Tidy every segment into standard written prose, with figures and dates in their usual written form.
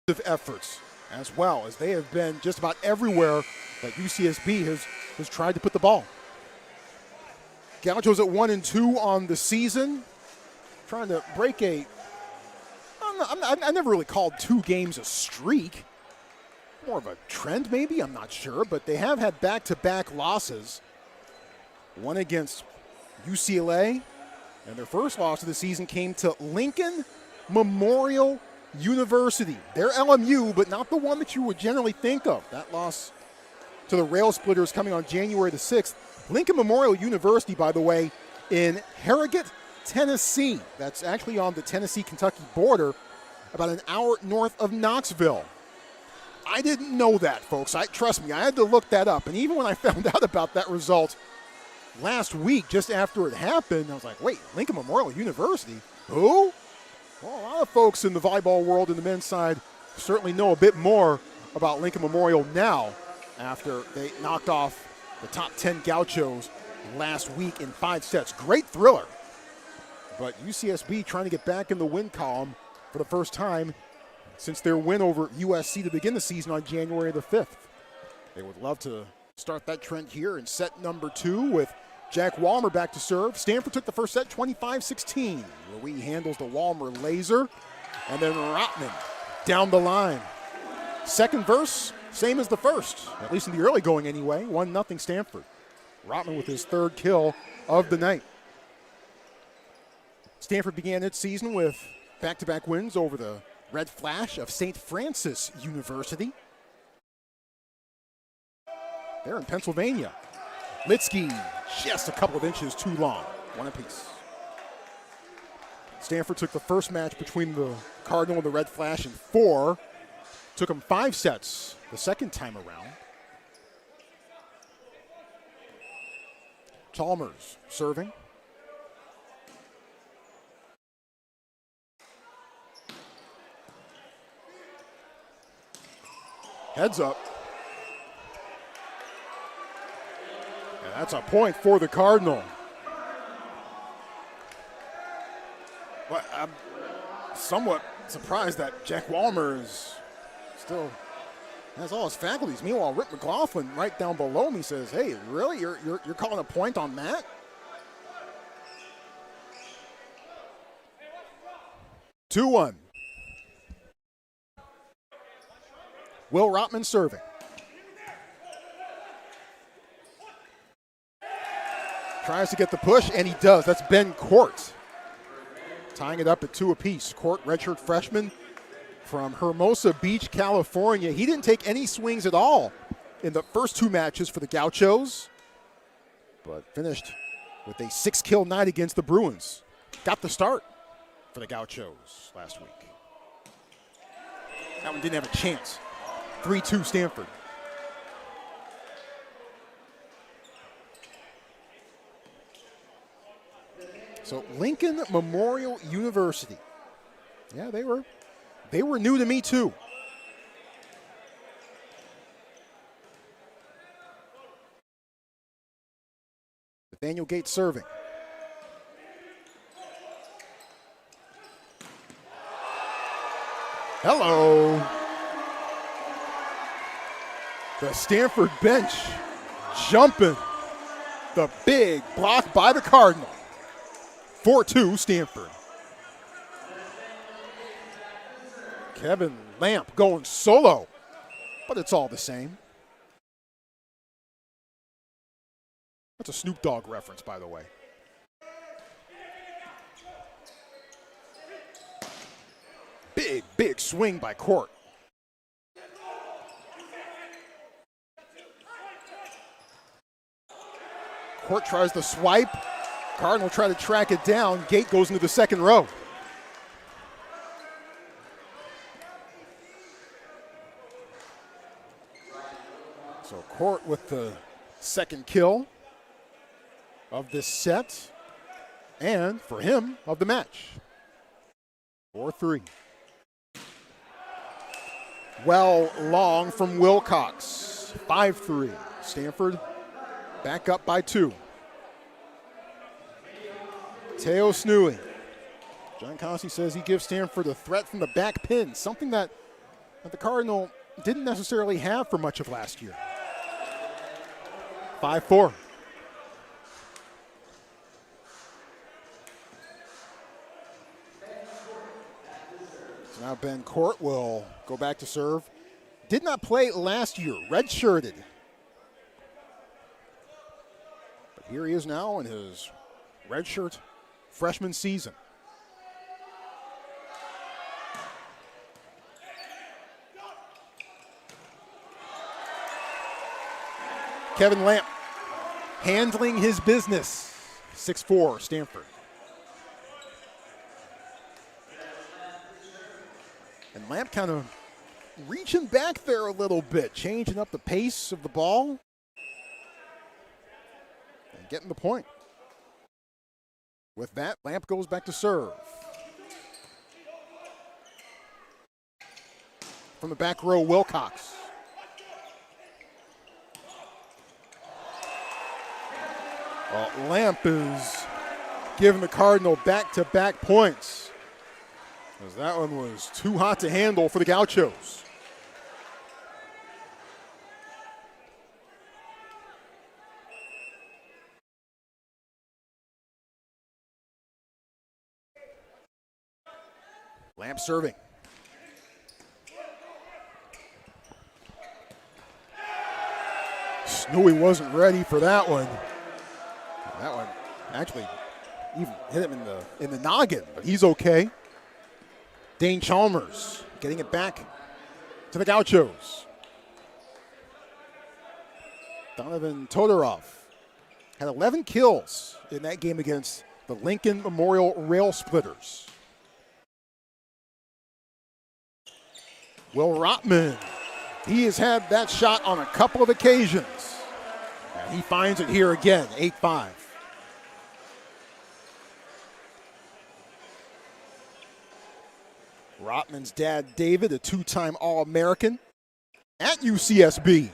efforts as well, as they have been just about everywhere that UCSB has tried to put the ball. Gauchos at 1-2 on the season, trying to break I never really called 2 games a streak. More of a trend maybe, I'm not sure, but they have had back-to-back losses. One against UCLA, and their first loss of the season came to Lincoln Memorial University. They're LMU, but not the one that you would generally think of. That loss to the Rail Splitters coming on January the 6th. Lincoln Memorial University, by the way, in Harrogate, Tennessee. That's actually on the Tennessee-Kentucky border, about an hour north of Knoxville. I didn't know that, folks. Trust me, I had to look that up. And even when I found out about that result last week, just after it happened, I was like, wait, Lincoln Memorial University? Who? Well, a lot of folks in the volleyball world in the men's side certainly know a bit more about Lincoln Memorial now after they knocked off the top 10 Gauchos last week in 5 sets. Great thriller. But UCSB trying to get back in the win column for the first time since their win over USC to begin the season on January the 5th. They would love to start that trend here in set number 2 with Jack Walmer back to serve. Stanford took the first set 25-16. Louis handles the Walmer laser. And then Rotman down the line. Second verse, same as the first, at least in the early going anyway. 1-0 Stanford. Rotman with his 3rd kill of the night. Stanford began its season with back-to-back wins over the Red Flash of St. Francis University. They're in Pennsylvania. Litsky just a couple of inches too long. 1 apiece. Stanford took the first match between the Cardinal and the Red Flash in 4. Took them 5 sets the second time around. Chalmers serving. Heads up. And that's a point for the Cardinal. But I'm somewhat surprised that Jack Walmer is still has all his faculties. Meanwhile, Rick McLaughlin right down below me says, hey, really? You're calling a point on that? Two 2-1. Will Rotman serving. Tries to get the push, and he does. That's Ben Court. Tying it up at 2 apiece. Court, redshirt freshman from Hermosa Beach, California. He didn't take any swings at all in the first 2 matches for the Gauchos, but finished with a 6-kill night against the Bruins. Got the start for the Gauchos last week. That one didn't have a chance. 3-2 Stanford. So Lincoln Memorial University. Yeah, they were new to me too. Nathaniel Gates serving. Hello. The Stanford bench jumping. The big block by the Cardinal. 4-2 Stanford. Kevin Lamp going solo, but it's all the same. That's a Snoop Dogg reference, by the way. Big swing by Court. Court tries to swipe. Cardinal try to track it down. Gate goes into the second row. So Court with the second kill of this set, and for him, of the match. 4-3. Well long from Wilcox. 5-3. Stanford back up by 2. Teo Snui. John Cossey says he gives Stanford a threat from the back pin, something that that the Cardinal didn't necessarily have for much of last year. 5-4. So now Ben Court will go back to serve. Did not play last year, redshirted. But here he is now in his redshirt freshman season. Kevin Lamp handling his business. 6'4", Stanford. And Lamp kind of reaching back there a little bit, changing up the pace of the ball and getting the point. With that, Lamp goes back to serve. From the back row, Wilcox. Well, Lamp is giving the Cardinal back-to-back points, because that one was too hot to handle for the Gauchos. Lamp serving. Knew he wasn't ready for that one. That one actually even hit him in the noggin, but he's okay. Dane Chalmers getting it back to the Gauchos. Donovan Todorov had 11 kills in that game against the Lincoln Memorial Rail Splitters. Will Rotman, he has had that shot on a couple of occasions. And he finds it here again, 8-5. Rotman's dad, David, a two-time All-American at UCSB.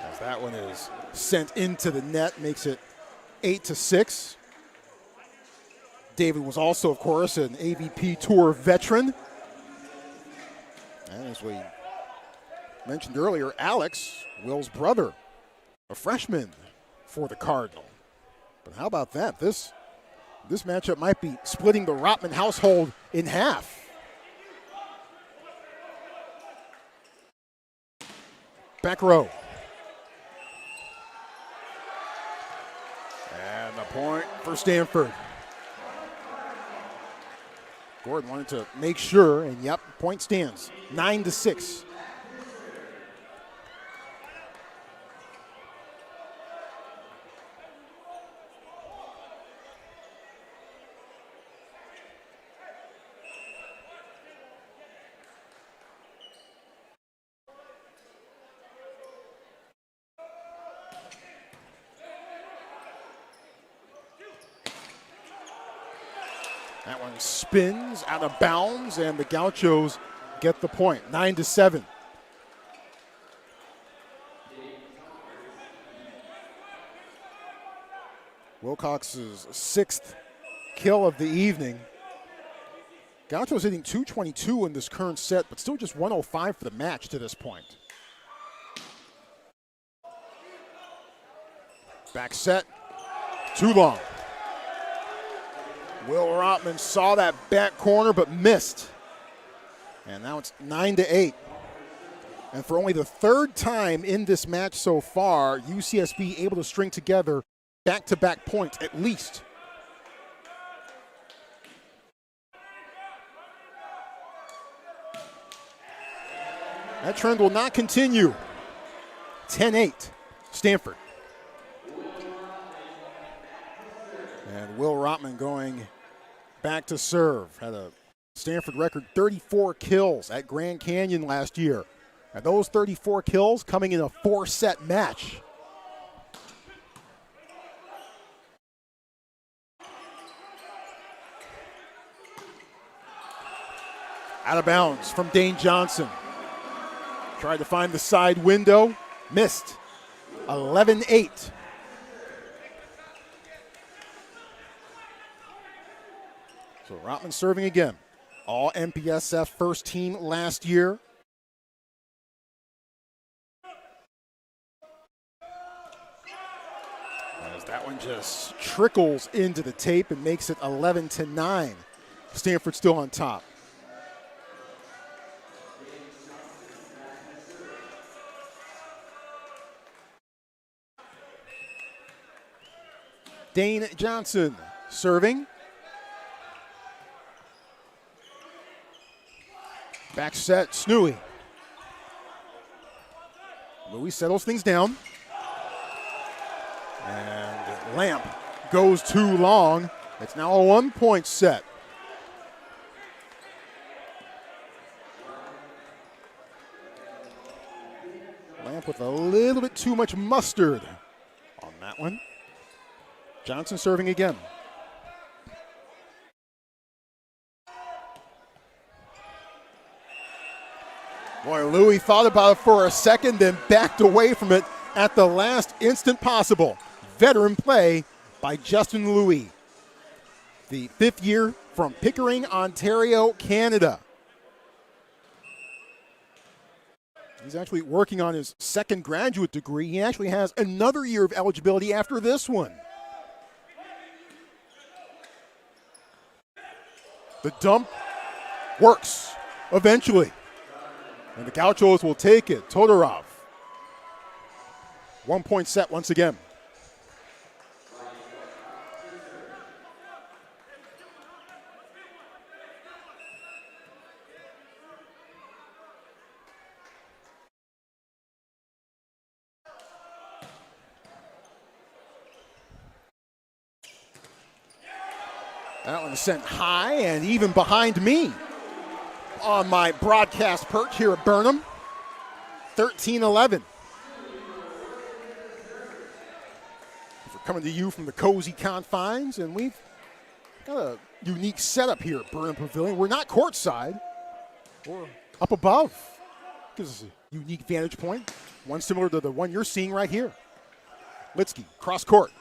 As that one is sent into the net, makes it 8-6. David was also, of course, an AVP Tour veteran. And as we mentioned earlier, Alex, Will's brother, a freshman for the Cardinal. But how about that? This matchup might be splitting the Rotman household in half. Back row. And the point for Stanford. Gordon wanted to make sure, and yep, point stands, 9-6. That one spins out of bounds, and the Gauchos get the point, 9-7. Wilcox's sixth kill of the evening. Gauchos hitting .222 in this current set, but still just 105 for the match to this point. Back set, too long. Will Rotman saw that back corner but missed. And now it's 9-8. And for only the third time in this match so far, UCSB able to string together back-to-back points at least. That trend will not continue. 10-8, Stanford. And Will Rotman going back to serve. Had a Stanford record 34 kills at Grand Canyon last year. And those 34 kills coming in a 4-set match. Out of bounds from Dane Johnson. Tried to find the side window, missed. 11-8. So Rotman serving again. All MPSF first team last year. As that one just trickles into the tape and makes it 11-9. Stanford still on top. Dane Johnson serving. Back set, Snooey. Louis settles things down. And Lamp goes too long. It's now a 1-point set. Lamp with a little bit too much mustard on that one. Johnson serving again. Boy, Louis thought about it for a second, then backed away from it at the last instant possible. Veteran play by Justin Louis, the fifth year from Pickering, Ontario, Canada. He's actually working on his second graduate degree. He actually has another year of eligibility after this one. The dump works eventually. And the Gauchos will take it. Todorov. 1-point set once again. That one sent high and even behind me on my broadcast perch here at Burnham. 13-11. We're coming to you from the cozy confines, and we've got a unique setup here at Burnham Pavilion. We're not courtside. We're up above. Gives us a unique vantage point, one similar to the one you're seeing right here. Litsky, cross court.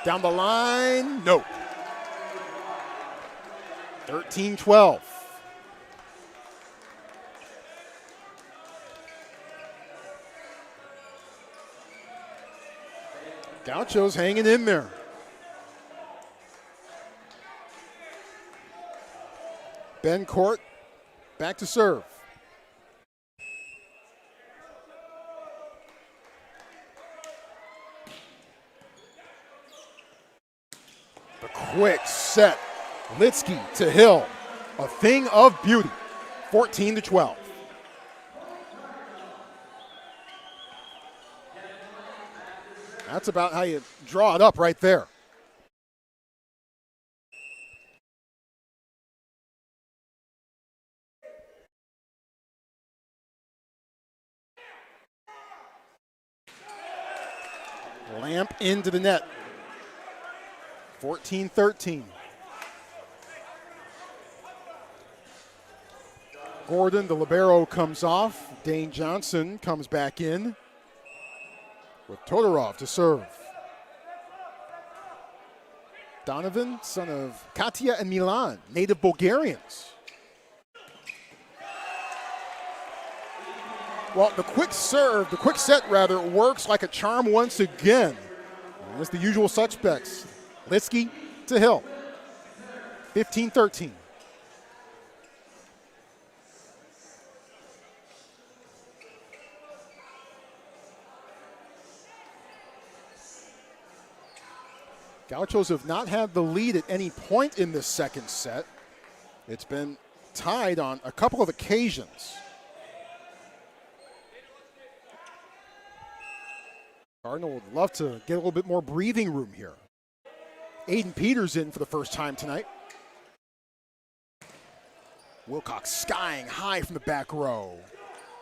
Down the line, no. 13-12. Gauchos hanging in there. Ben Court back to serve. The quick set. Litsky to Hill. A thing of beauty. 14-12. That's about how you draw it up right there. Lamp into the net. 14-13. Gordon, the libero, comes off. Dane Johnson comes back in with Todorov to serve. Donovan, son of Katia and Milan, native Bulgarians. Well, the quick set rather, works like a charm once again. And it's the usual suspects. Litsky to Hill. 15-13. Gauchos have not had the lead at any point in this second set. It's been tied on a couple of occasions. Cardinal would love to get a little bit more breathing room here. Aiden Peters in for the first time tonight. Wilcox skying high from the back row.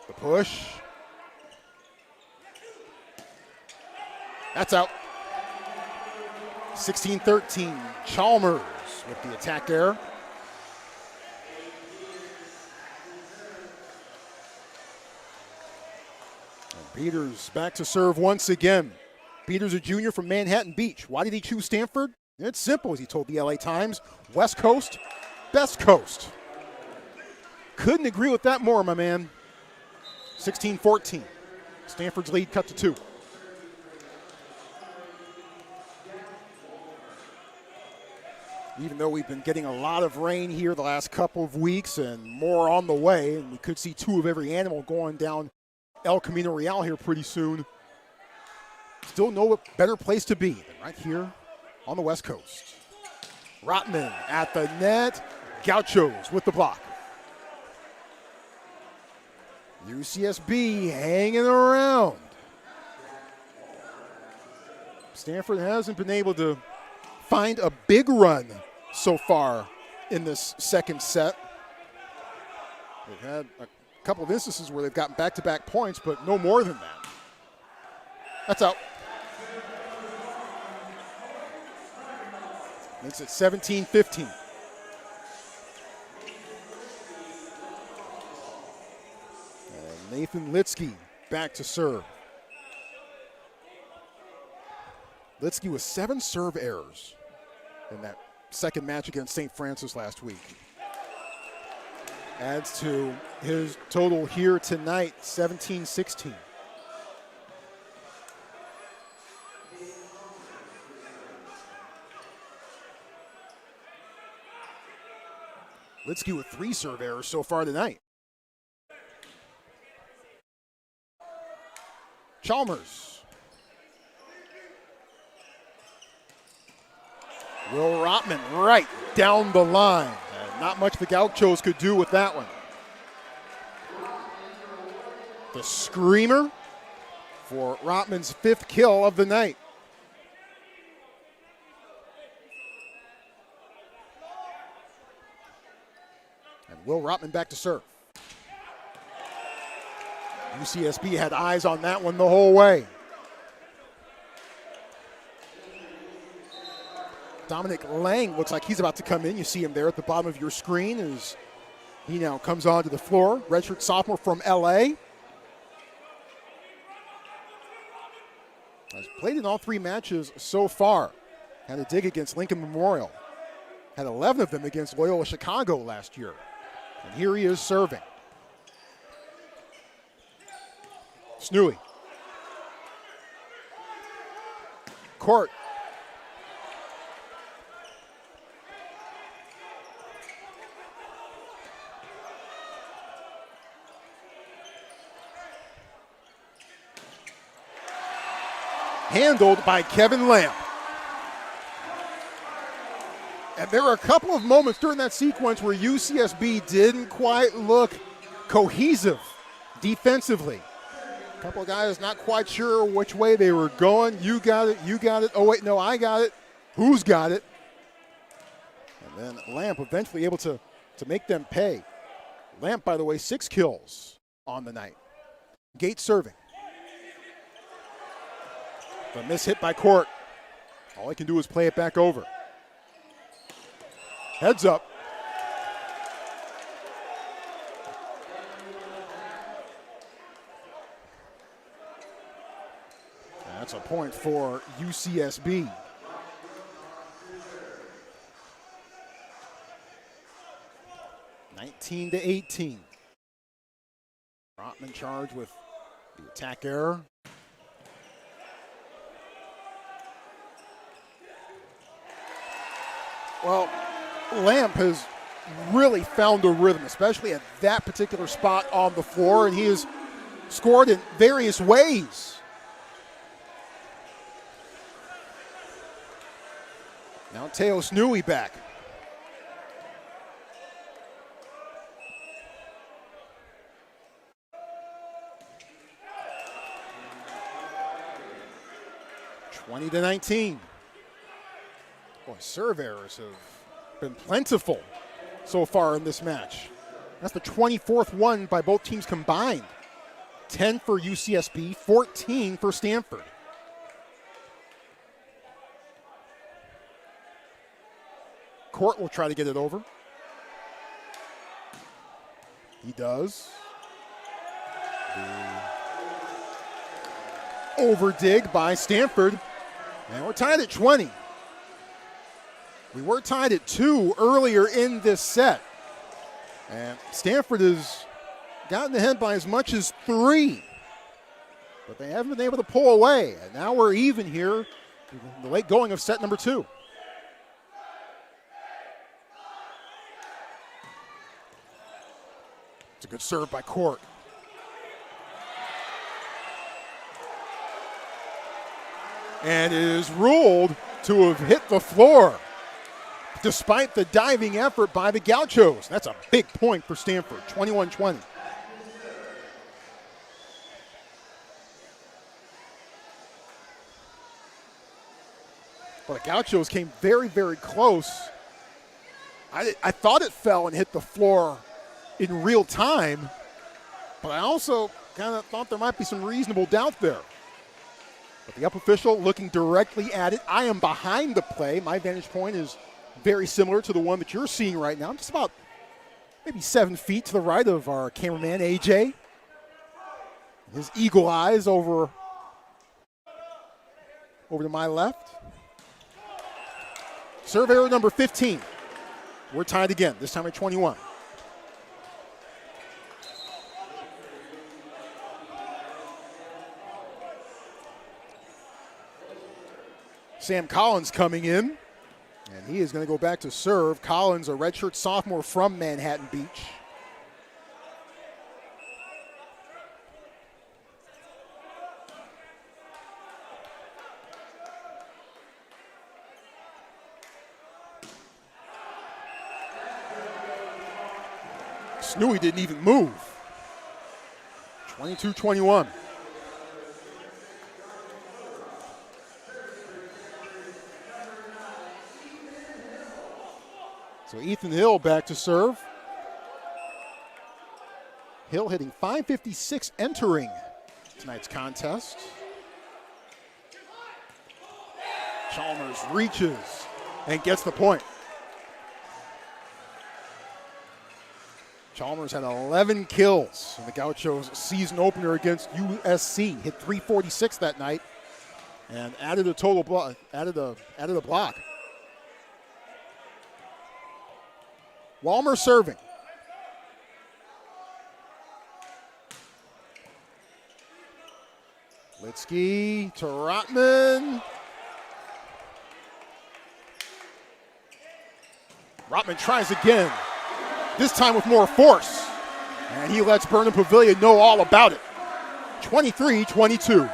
The push. That's out. 16-13, Chalmers with the attack there. And Peters back to serve once again. Peters, a junior from Manhattan Beach. Why did he choose Stanford? It's simple, as he told the LA Times. West Coast, Best Coast. Couldn't agree with that more, my man. 16-14. Stanford's lead cut to 2. Even though we've been getting a lot of rain here the last couple of weeks and more on the way, and we could see 2 of every animal going down El Camino Real here pretty soon, still no better place to be than right here on the West Coast. Rotman at the net. Gauchos with the block. UCSB hanging around. Stanford hasn't been able to find a big run so far in this second set. They've had a couple of instances where they've gotten back-to-back points, but no more than that. That's out. Makes it 17-15. And Nathan Litsky back to serve. Litsky with 7 serve errors in that second match against St. Francis last week. Adds to his total here tonight, 17-16. Litsky with 3 serve errors so far tonight. Chalmers. Will Rotman right down the line. And not much the Gauchos could do with that one. The screamer for Rotman's 5th kill of the night. And Will Rotman back to serve. UCSB had eyes on that one the whole way. Dominic Lang looks like he's about to come in. You see him there at the bottom of your screen as he now comes onto the floor. Redshirt sophomore from LA. Has played in all 3 matches so far. Had a dig against Lincoln Memorial. Had 11 of them against Loyola Chicago last year. And here he is serving. Snooey. Court. Handled by Kevin Lamb. And there were a couple of moments during that sequence where UCSB didn't quite look cohesive defensively. A couple of guys not quite sure which way they were going. You got it, you got it. Oh, wait, no, I got it. Who's got it? And then Lamp eventually able to make them pay. Lamp, by the way, 6 kills on the night. Gates serving. The miss hit by Court. All he can do is play it back over. Heads up. That's a point for UCSB. (19-18). Rotman charged with the attack error. Well, Lamp has really found a rhythm, especially at that particular spot on the floor, and he has scored in various ways. Now Teo Snooey back. (20-19). Boy, serve errors have been plentiful so far in this match. That's the 24th one by both teams combined. 10 for UCSB, 14 for Stanford. Court will try to get it over. He does. The over dig by Stanford. And we're tied at 20. We were tied at 2 earlier in this set. And Stanford has gotten ahead by as much as 3. But they haven't been able to pull away. And now we're even here in the late going of set number 2. It's a good serve by Court. And it is ruled to have hit the floor, despite the diving effort by the Gauchos. That's a big point for Stanford, 21-20. Well, the Gauchos came very, very close. I thought it fell and hit the floor in real time, but I also kind of thought there might be some reasonable doubt there. But the up official looking directly at it. I am behind the play. My vantage point is very similar to the one that you're seeing right now. I'm just about maybe 7 feet to the right of our cameraman, AJ. His eagle eyes over to my left. Serve error number 15. We're tied again, this time at 21. Sam Collins coming in, and he is going to go back to serve. Collins, a redshirt sophomore from Manhattan Beach. Snooey didn't even move. 22-21. So Ethan Hill back to serve. Hill hitting .556 entering tonight's contest. Chalmers reaches and gets the point. Chalmers had 11 kills in the Gauchos season opener against USC. Hit .346 that night and added a total block. Added a block. Walmer serving. Litsky to Rotman. Rotman tries again, this time with more force. And he lets Burnham Pavilion know all about it. 23-22.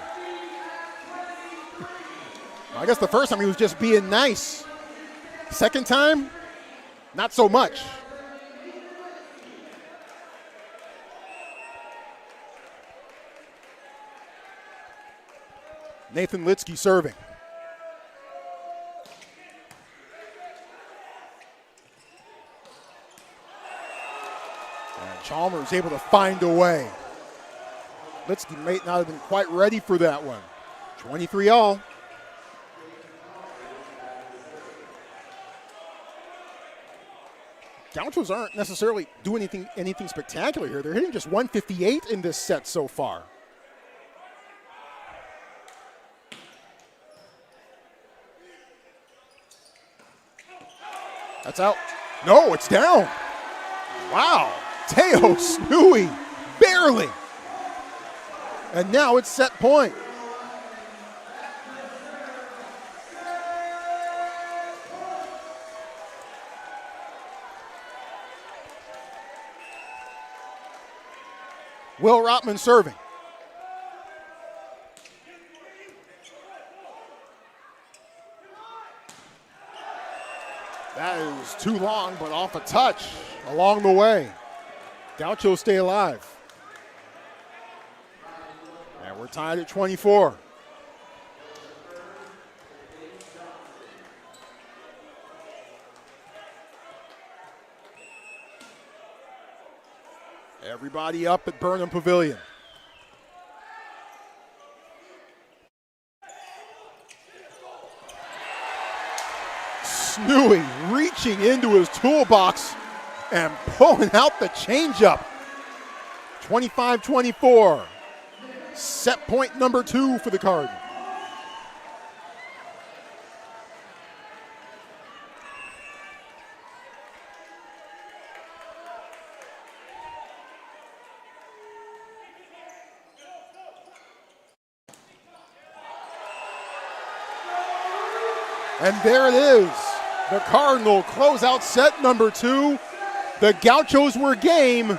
I guess the first time he was just being nice. Second time, not so much. Nathan Litsky serving. And Chalmers able to find a way. Litsky may not have been quite ready for that one. 23-all. Gauchos aren't necessarily doing anything spectacular here. They're hitting just 158 in this set so far. That's out. No, it's down. Wow. Teo Snooey, barely. And now it's set point. Will Rotman serving. That is too long, but off a touch along the way. Gauchos stay alive. And we're tied at 24. Everybody up at Burnham Pavilion. Snooey reaching into his toolbox and pulling out the changeup. 25-24. Set point number 2 for the Cardinals. And there it is. The Cardinal close out set number 2. The Gauchos were game.